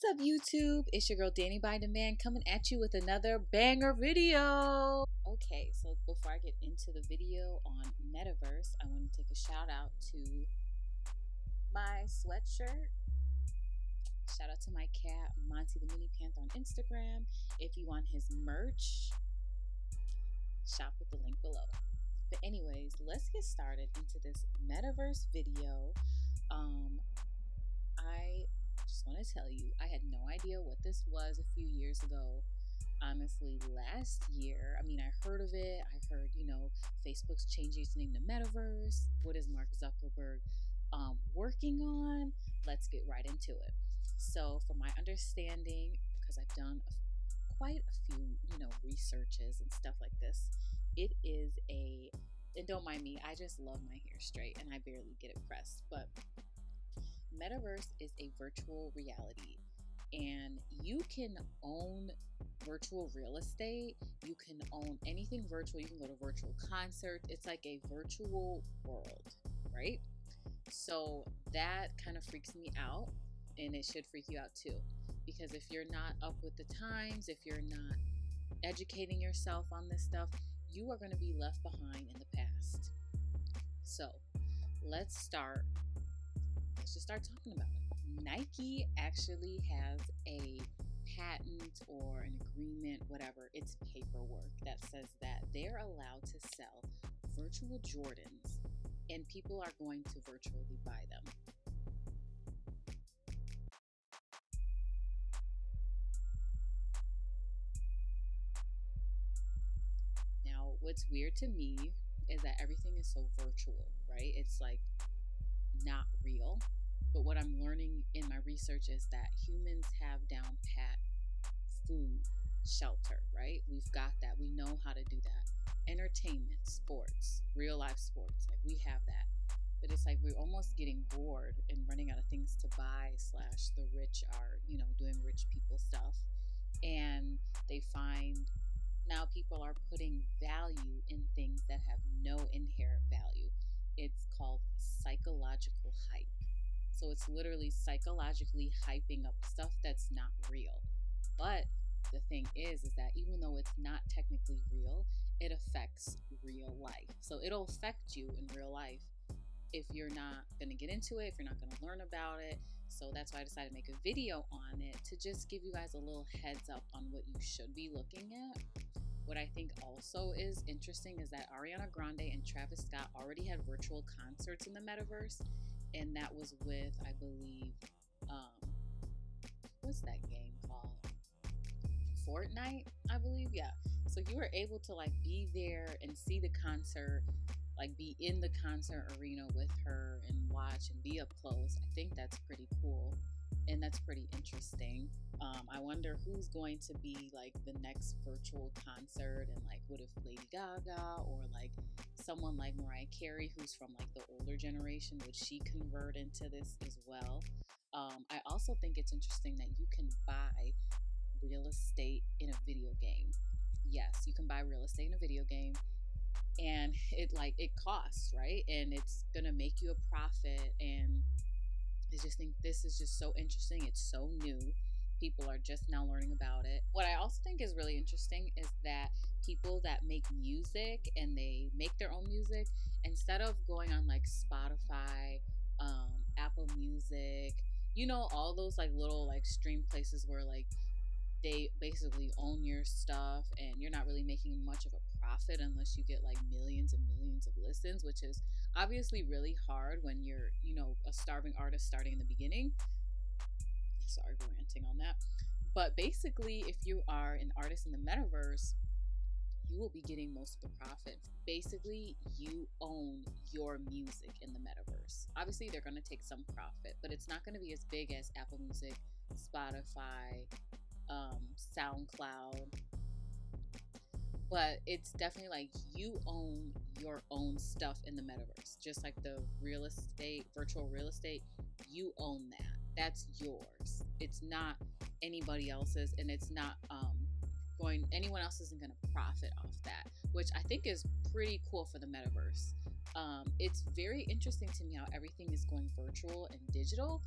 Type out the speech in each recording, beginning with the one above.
What's up, YouTube? It's your girl DaniByDemand coming at you with another banger video. Okay, so before I get into the video on Metaverse, I want to take a shout out to my sweatshirt. Shout out to my cat, Monty the Mini Panther on Instagram. If you want his merch, shop with the link below. But anyways, let's get started into this Metaverse video. I just want to tell you, I had no idea what this was a few years ago. Honestly, last year, I heard of it. I heard, Facebook's changing its name to Metaverse. What is Mark Zuckerberg working on? Let's get right into it. So, from my understanding, because I've done quite a few, researches and stuff like this, it is and don't mind me, I just love my hair straight and I barely get it pressed, but Metaverse is a virtual reality, and you can own virtual real estate. You can own anything virtual. You can go to virtual concerts. It's like a virtual world, right? So that kind of freaks me out, and it should freak you out too, because if you're not up with the times, if you're not educating yourself on this stuff, you are going to be left behind in the past. So let's just start talking about it. Nike actually has a patent or an agreement, whatever, it's paperwork that says that they're allowed to sell virtual Jordans and people are going to virtually buy them. Now, what's weird to me is that everything is so virtual, right? It's like not real. But what I'm learning in my research is that humans have down pat food, shelter, right? We've got that. We know how to do that. Entertainment, sports, real life sports, like we have that. But it's like we're almost getting bored and running out of things to buy, / the rich are, doing rich people stuff. And they find now people are putting value in things that have no inherent value. It's called psychological hype. So it's literally psychologically hyping up stuff that's not real. But the thing is that even though it's not technically real, it affects real life. So it'll affect you in real life if you're not going to get into it, if you're not going to learn about it. So that's why I decided to make a video on it, to just give you guys a little heads up on what you should be looking at. What I think also is interesting is that Ariana Grande and Travis Scott already had virtual concerts in the Metaverse, and that was with, I believe, what's that game called? Fortnite, I believe, yeah. So you were able to be there and see the concert, be in the concert arena with her and watch and be up close. I think that's pretty cool. And that's pretty interesting. I wonder who's going to be the next virtual concert, and what if Lady Gaga or someone like Mariah Carey, who's from the older generation, would she convert into this as well? I also think it's interesting that you can buy real estate in a video game. Yes, you can buy real estate in a video game, and it costs, right? And it's gonna make you a profit, and I just think this is just so interesting. It's so new. People are just now learning about it. What I also think is really interesting is that people that make music and they make their own music, instead of going on Spotify, Apple Music, all those little stream places where they basically own your stuff and you're not really making much of a profit unless you get millions and millions of listens, which is obviously really hard when you're, a starving artist starting in the beginning. Sorry for ranting on that. But basically, if you are an artist in the Metaverse, you will be getting most of the profit. Basically, you own your music in the Metaverse. Obviously, they're going to take some profit, but it's not going to be as big as Apple Music, Spotify, SoundCloud. But it's definitely you own your own stuff in the Metaverse. Just like the real estate, virtual real estate, you own that. That's yours. It's not anybody else's, and it's not anyone else isn't going to profit off that, which I think is pretty cool for the Metaverse. It's very interesting to me how everything is going virtual and digital.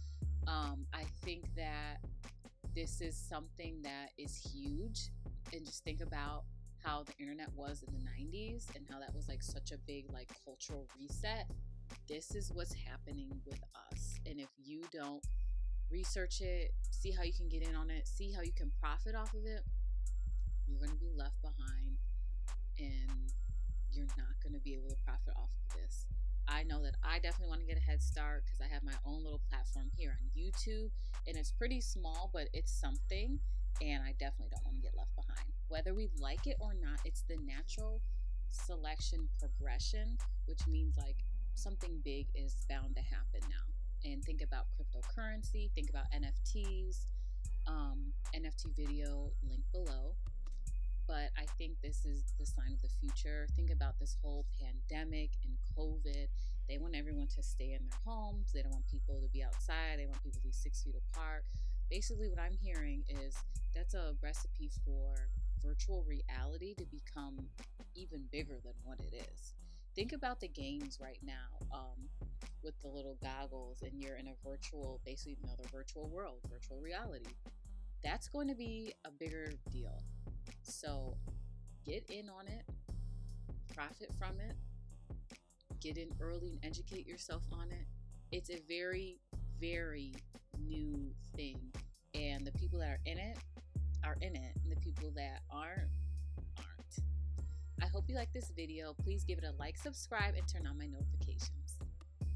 I think that This is something that is huge. And just think about how the internet was in the 90s and how that was like such a big like cultural reset. This is what's happening with us. And if you don't research it, see how you can get in on it, see how you can profit off of it, you're going to be left behind and you're not going to be able to profit off of this. I know that I definitely want to get a head start because I have my own little platform here on YouTube, and it's pretty small, but it's something, and I definitely don't want to get left behind. Whether we like it or not, it's the natural selection progression, which means like something big is bound to happen now. And think about cryptocurrency, think about NFTs, NFT video link below. But I think this is the sign of the future. Think about this whole pandemic and COVID. They want everyone to stay in their homes. They don't want people to be outside. They want people to be 6 feet apart. Basically, what I'm hearing is that's a recipe for virtual reality to become even bigger than what it is. Think about the games right now with the little goggles, and you're in a virtual, basically another virtual world, virtual reality. That's going to be a bigger deal. So get in on it, profit from it, get in early and educate yourself on it. It's a very, very new thing. And the people that are in it, and the people that aren't. I hope you like this video. Please give it a like, subscribe, and turn on my notifications.